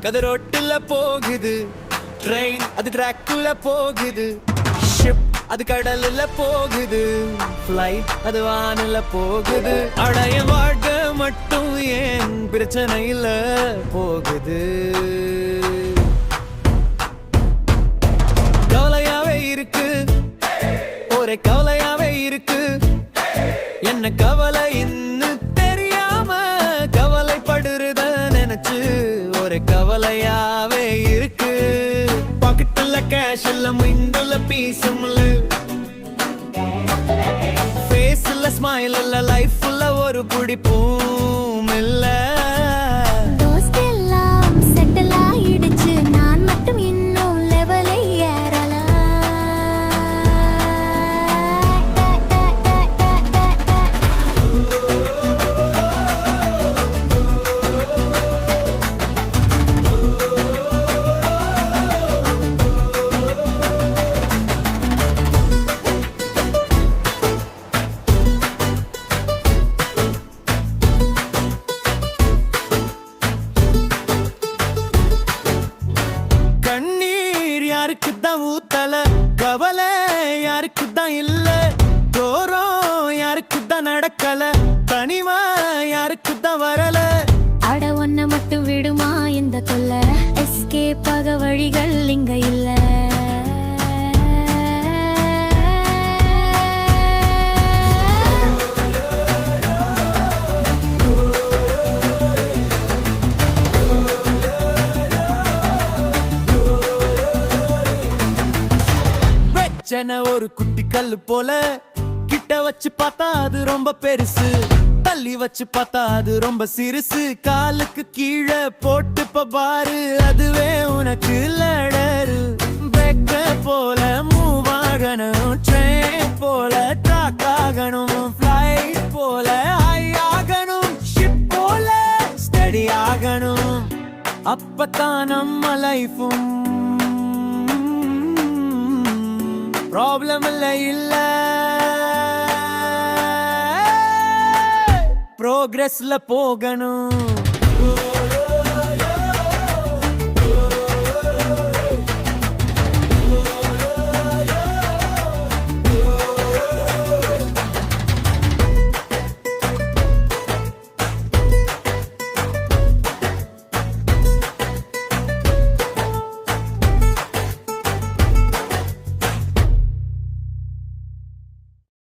கதை ரோட்டுல போகுது, ட்ரெயின் அது ட்ராக்குள்ள போகுது, ஷிப் அது கடல்ல போகுது, ஃப்ளைட் அது வானில போகுது. அடைய வாழ்க்கை மட்டும் ஏன் பிரச்சனையில போகுது. கவலையாவே இருக்கு, ஒரே கவலையாவே இருக்கு. என்ன கவலை இன்னும் தெரியாம கவலைப்படுறத நினைச்சு ஒரே கவலையாவே இருக்கு. பாக்கெட்டுல கேஷ் இல்ல, மைண்டுல பீஸும் இல்ல, ஃபேஸ்ல ஸ்மைல் இல்ல, லைஃப்ல ஒரு பிடிப்பும் இல்ல. யாருக்குதான் ஊத்தல, கவலை யாருக்குதான் இல்ல, தோறம் யாருக்குதான் நடக்கல, தனிமா யாருக்குதான் வரல. அட ஒன்ன மட்டும் விடுமா இந்த தொல்லை, எஸ்கேப் ஆக வழிகள் இங்க இல்ல. ஒரு குட்டி கல்லு போல, கிட்ட வச்சு பார்த்தா அது ரொம்ப பெருசு, தள்ளி வச்சு பார்த்தா அது ரொம்ப சிறுசு. காலுக்கு கீழே போட்டு பாரு, அதுவே உனக்கு லடரு. பிரேக்க போல மூவ் ஆகணும், ட்ரெயின் போல ட்ராக் ஆகணும், ஃப்ளைட் போல ஹை ஆகணும், ஷிப் போல ஸ்டடி ஆகணும். அப்பதான் நம்ம லைஃபும் ப்ராப்ளம் இல்ல, ப்ரோக்ரஸ்ல போகணும்.